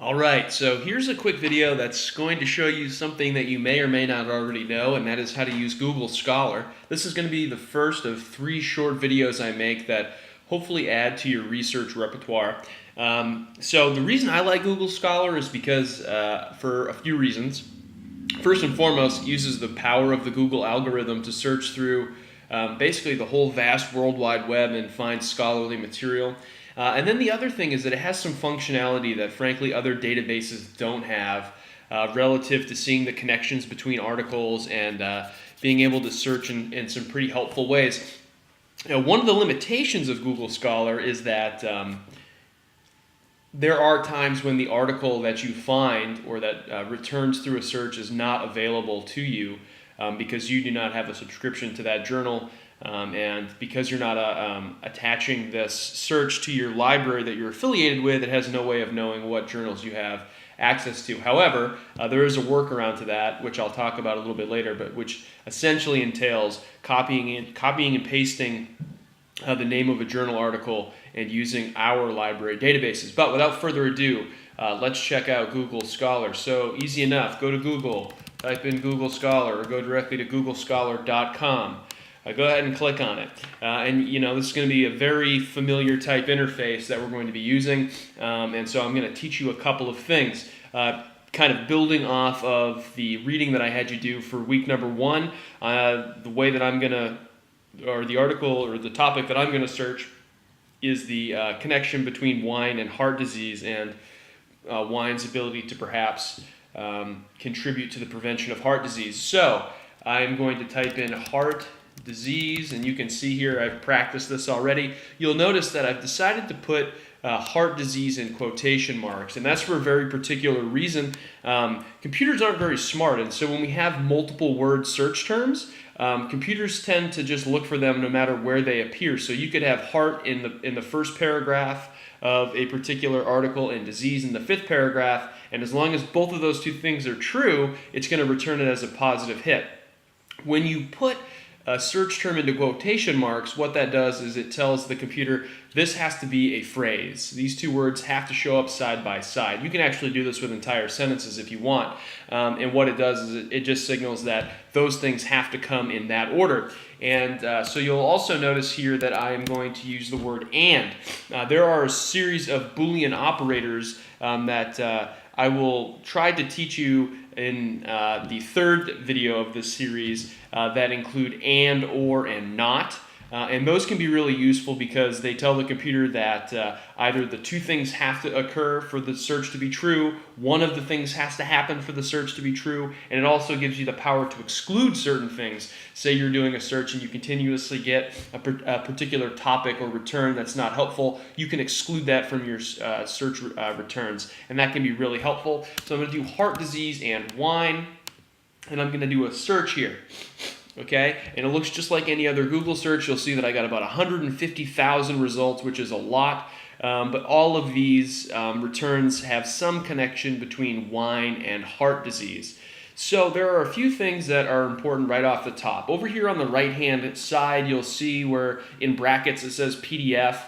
All right, so here's a quick video that's going to show you something that you may or may not already know, and that is how to use Google Scholar. This is going to be the first of 3 short videos I make that hopefully add to your research repertoire. So the reason I like Google Scholar is because for a few reasons. First and foremost, it uses the power of the Google algorithm to search through basically the whole vast World Wide Web and find scholarly material. And then the other thing is that it has some functionality that frankly other databases don't have relative to seeing the connections between articles and being able to search in some pretty helpful ways. One of the limitations of Google Scholar is that there are times when the article that you find or that returns through a search is not available to you because you do not have a subscription to that journal. And because you're not attaching this search to your library that you're affiliated with, it has no way of knowing what journals you have access to. However, there is a workaround to that, which I'll talk about a little bit later, but which essentially entails copying and pasting the name of a journal article and using our library databases. But without further ado, let's check out Google Scholar. So easy enough, go to Google, type in Google Scholar, or go directly to googlescholar.com. Go ahead and click on it. And this is going to be a very familiar type interface that we're going to be using. And so I'm going to teach you a couple of things. Kind of building off of the reading that I had you do for week number 1, the way that I'm going to, or the article or the topic that I'm going to search is the connection between wine and heart disease and wine's ability to perhaps contribute to the prevention of heart disease. So I'm going to type in heart disease, and you can see here I've practiced this already. You'll notice that I've decided to put heart disease in quotation marks, and that's for a very particular reason. Computers aren't very smart, and so when we have multiple word search terms, computers tend to just look for them no matter where they appear. So you could have heart in the first paragraph of a particular article and disease in the 5th paragraph, and as long as both of those two things are true, it's going to return it as a positive hit. When you put a search term into quotation marks, what that does is it tells the computer this has to be a phrase. These two words have to show up side by side. You can actually do this with entire sentences if you want. And what it does is it just signals that those things have to come in that order. And so you'll also notice here that I am going to use the word and. There are a series of Boolean operators that I will try to teach you in the 3rd video of this series that include and, or, and not. And those can be really useful because they tell the computer that either the two things have to occur for the search to be true, one of the things has to happen for the search to be true, and it also gives you the power to exclude certain things. Say you're doing a search and you continuously get a particular topic or return that's not helpful, you can exclude that from your search returns, and that can be really helpful. So I'm going to do heart disease and wine, and I'm going to do a search here. Okay, and it looks just like any other Google search. You'll see that I got about 150,000 results, which is a lot. But all of these returns have some connection between wine and heart disease. So there are a few things that are important right off the top. Over here on the right-hand side, you'll see where in brackets it says PDF.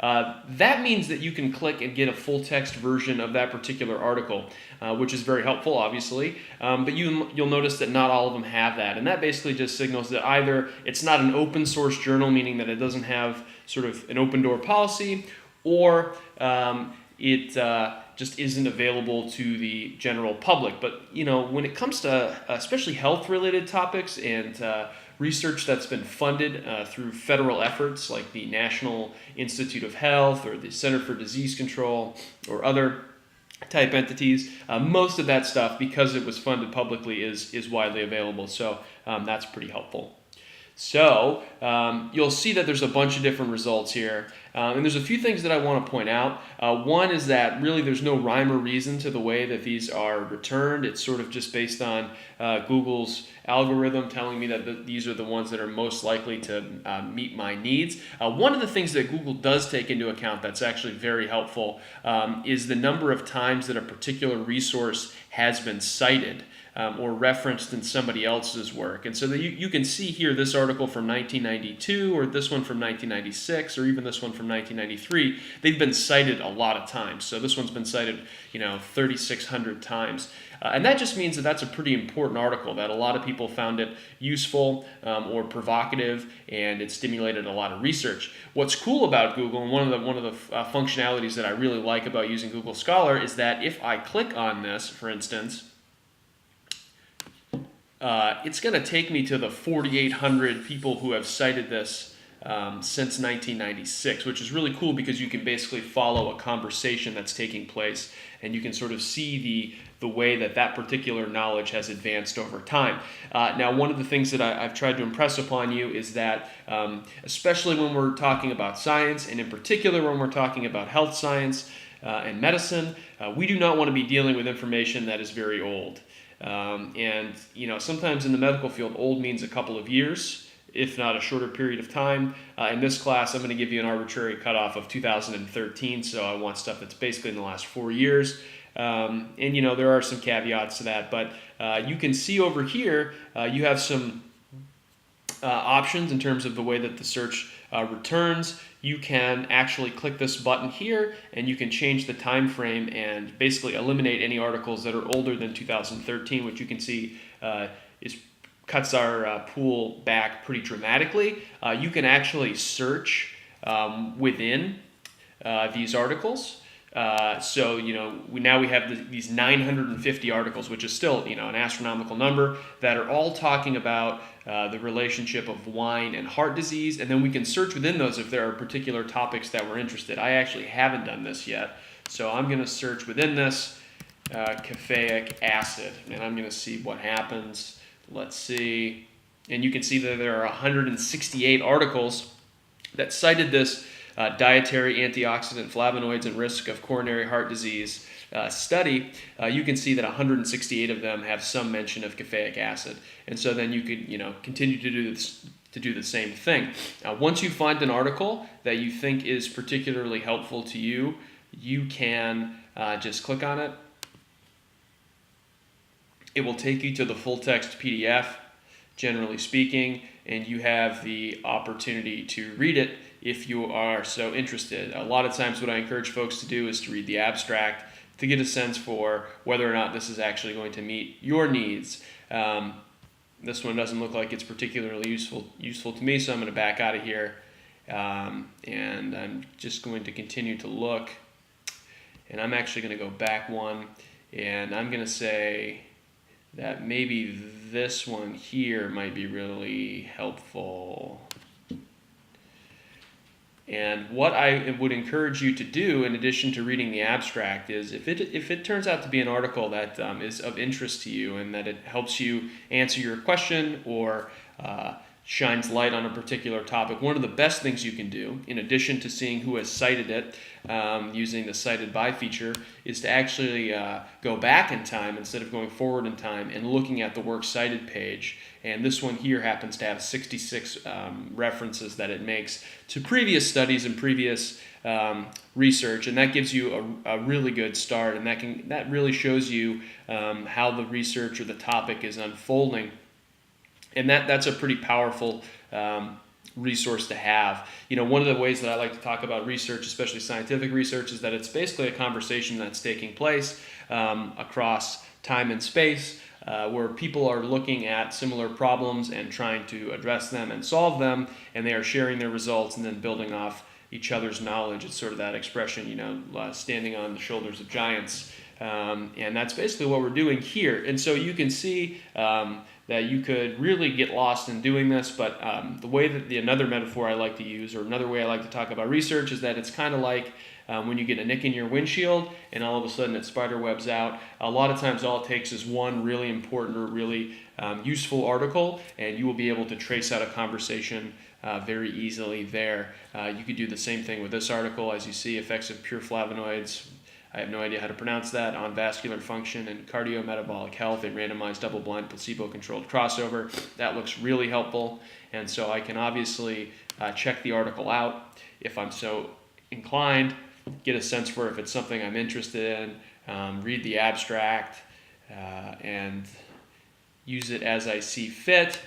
That means that you can click and get a full text version of that particular article, which is very helpful, obviously. But you'll notice that not all of them have that. And that basically just signals that either it's not an open source journal, meaning that it doesn't have sort of an open door policy, or it just isn't available to the general public. But when it comes to especially health-related topics and research that's been funded through federal efforts like the National Institute of Health or the Center for Disease Control or other type entities, most of that stuff, because it was funded publicly, is widely available. So that's pretty helpful. So you'll see that there's a bunch of different results here. And there's a few things that I want to point out. One is that really there's no rhyme or reason to the way that these are returned. It's sort of just based on Google's algorithm telling me that these are the ones that are most likely to meet my needs. One of the things that Google does take into account that's actually very helpful is the number of times that a particular resource has been cited or referenced in somebody else's work. And so that you can see here this article from 1992, or this one from 1996, or even this one from from 1993, they've been cited a lot of times. So this one's been cited, 3,600 times. And that just means that that's a pretty important article, that a lot of people found it useful or provocative, and it stimulated a lot of research. What's cool about Google, and one of the functionalities that I really like about using Google Scholar, is that if I click on this, for instance, it's going to take me to the 4,800 people who have cited this since 1996, which is really cool because you can basically follow a conversation that's taking place, and you can sort of see the way that particular knowledge has advanced over time. Now, one of the things that I've tried to impress upon you is that, especially when we're talking about science, and in particular when we're talking about health science and medicine, we do not want to be dealing with information that is very old. And sometimes in the medical field, old means a couple of years, if not a shorter period of time. In this class, I'm going to give you an arbitrary cutoff of 2013, so I want stuff that's basically in the last 4 years. And there are some caveats to that, but you can see over here, you have some options in terms of the way that the search returns. You can actually click this button here, and you can change the time frame and basically eliminate any articles that are older than 2013, which you can see cuts our pool back pretty dramatically. You can actually search within these articles. So we have these 950 articles, which is still an astronomical number, that are all talking about the relationship of wine and heart disease, and then we can search within those if there are particular topics that we're interested. I actually haven't done this yet, so I'm going to search within this caffeic acid, and I'm going to see what happens. Let's see, and you can see that there are 168 articles that cited this dietary antioxidant flavonoids and risk of coronary heart disease study. You can see that 168 of them have some mention of caffeic acid, and so then you could continue to do the same thing. Once you find an article that you think is particularly helpful to you, you can just click on it. It will take you to the full text PDF, generally speaking, and you have the opportunity to read it if you are so interested. A lot of times what I encourage folks to do is to read the abstract to get a sense for whether or not this is actually going to meet your needs. This one doesn't look like it's particularly useful to me, so I'm going to back out of here, and I'm just going to continue to look, and I'm actually going to go back one, and I'm going to say that maybe this one here might be really helpful. And what I would encourage you to do, in addition to reading the abstract, is if it turns out to be an article that is of interest to you and that it helps you answer your question or shines light on a particular topic, one of the best things you can do, in addition to seeing who has cited it using the cited by feature, is to actually go back in time instead of going forward in time and looking at the works cited page. And this one here happens to have 66 references that it makes to previous studies and previous research, and that gives you a really good start, and that really shows you how the research or the topic is unfolding. And that's a pretty powerful resource to have. One of the ways that I like to talk about research, especially scientific research, is that it's basically a conversation that's taking place across time and space, where people are looking at similar problems and trying to address them and solve them, and they are sharing their results and then building off each other's knowledge. It's sort of that expression, standing on the shoulders of giants. And that's basically what we're doing here. And so you can see that you could really get lost in doing this, but the way that another metaphor I like to use, or another way I like to talk about research, is that it's kind of like when you get a nick in your windshield and all of a sudden it spider webs out. A lot of times all it takes is one really important or really useful article, and you will be able to trace out a conversation very easily there. You could do the same thing with this article. As you see, effects of pure flavonoids, I have no idea how to pronounce that, on vascular function and cardiometabolic health, a randomized double-blind placebo-controlled crossover. That looks really helpful, and so I can obviously check the article out if I'm so inclined, get a sense for if it's something I'm interested in, read the abstract, and use it as I see fit.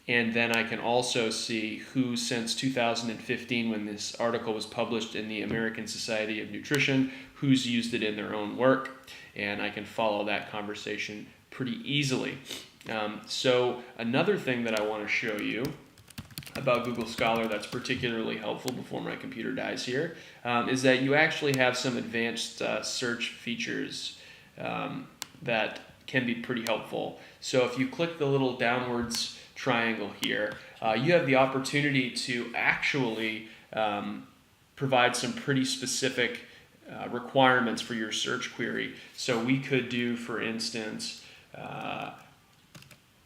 And then I can also see who, since 2015, when this article was published in the American Society of Nutrition, who's used it in their own work, and I can follow that conversation pretty easily. So another thing that I want to show you about Google Scholar that's particularly helpful before my computer dies here is that you actually have some advanced search features that can be pretty helpful. So if you click the little downwards triangle here, you have the opportunity to actually provide some pretty specific requirements for your search query. So we could do, for instance,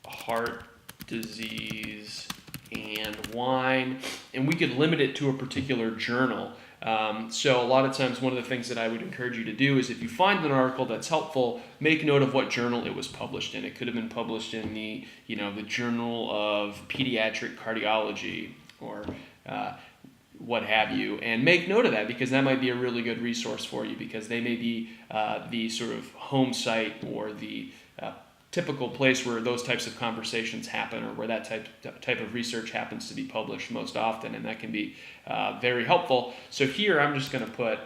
heart disease and wine, and we could limit it to a particular journal. So a lot of times one of the things that I would encourage you to do is, if you find an article that's helpful, make note of what journal it was published in. It could have been published in the Journal of Pediatric Cardiology or what have you, and make note of that, because that might be a really good resource for you, because they may be the sort of home site or the typical place where those types of conversations happen, or where that type of research happens to be published most often, and that can be very helpful. So here I'm just going to put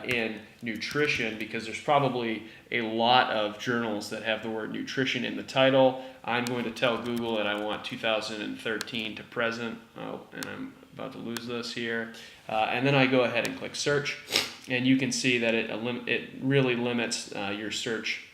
in nutrition, because there's probably a lot of journals that have the word nutrition in the title. I'm going to tell Google that I want 2013 to present. Oh, and I'm about to lose this here. And then I go ahead and click search, and you can see that it really limits your search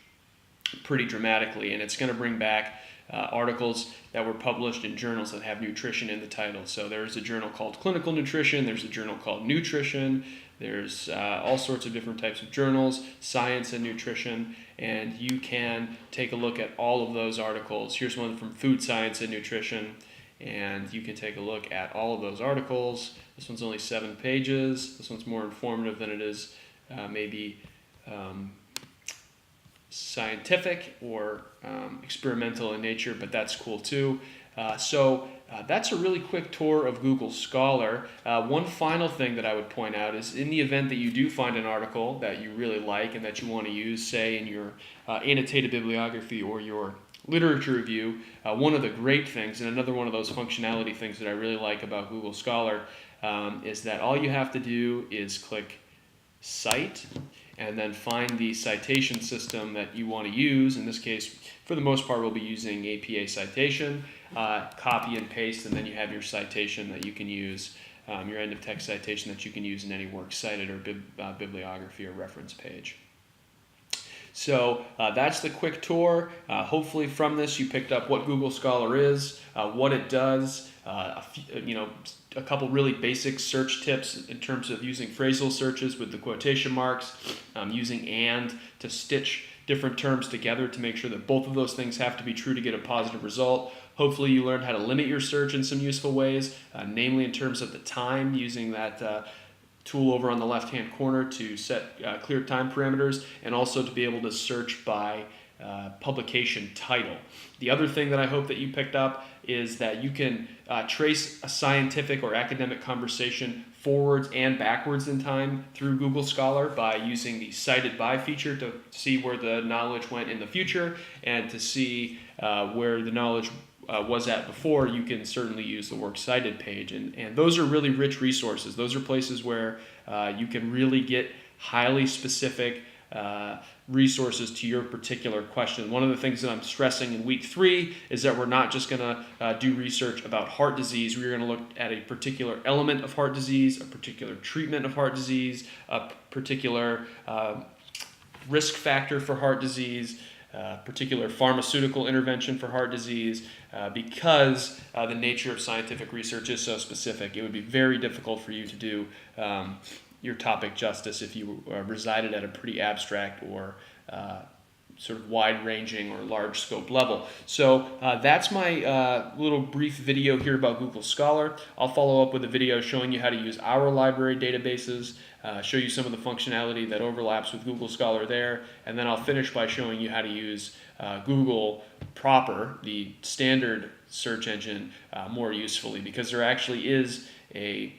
pretty dramatically, and it's going to bring back articles that were published in journals that have nutrition in the title. So there's a journal called Clinical Nutrition, there's a journal called Nutrition, there's all sorts of different types of journals, Science and Nutrition, and you can take a look at all of those articles. Here's one from Food Science and Nutrition, and you can take a look at all of those articles. This one's only 7 pages. This one's more informative than it is maybe scientific or experimental in nature, but that's cool too. So that's a really quick tour of Google Scholar. One final thing that I would point out is, in the event that you do find an article that you really like and that you want to use, say in your annotated bibliography or your literature review, one of the great things, and another one of those functionality things that I really like about Google Scholar, is that all you have to do is click Cite, and then find the citation system that you want to use. In this case, for the most part, we'll be using APA Citation. Copy and paste, and then you have your citation that you can use, your end of text citation that you can use in any works cited or bibliography or reference page. So that's the quick tour. Hopefully from this you picked up what Google Scholar is, what it does, a couple really basic search tips in terms of using phrasal searches with the quotation marks, using and to stitch different terms together to make sure that both of those things have to be true to get a positive result. Hopefully you learned how to limit your search in some useful ways, namely in terms of the time, using that tool over on the left-hand corner to set clear time parameters, and also to be able to search by publication title. The other thing that I hope that you picked up is that you can trace a scientific or academic conversation forwards and backwards in time through Google Scholar by using the cited by feature to see where the knowledge went in the future, and to see where the knowledge was at before. You can certainly use the works cited page, and those are really rich resources. Those are places where you can really get highly specific resources to your particular question. One of the things that I'm stressing in week 3 is that we're not just going to do research about heart disease. We're going to look at a particular element of heart disease, a particular treatment of heart disease, a particular risk factor for heart disease, particular pharmaceutical intervention for heart disease, because the nature of scientific research is so specific. It would be very difficult for you to do your topic justice if you resided at a pretty abstract or sort of wide-ranging or large scope level. So that's my little brief video here about Google Scholar. I'll follow up with a video showing you how to use our library databases, show you some of the functionality that overlaps with Google Scholar there, and then I'll finish by showing you how to use Google proper, the standard search engine, more usefully, because there actually is a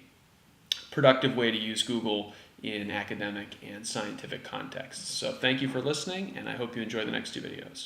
productive way to use Google in academic and scientific contexts. So thank you for listening, and I hope you enjoy the next 2 videos.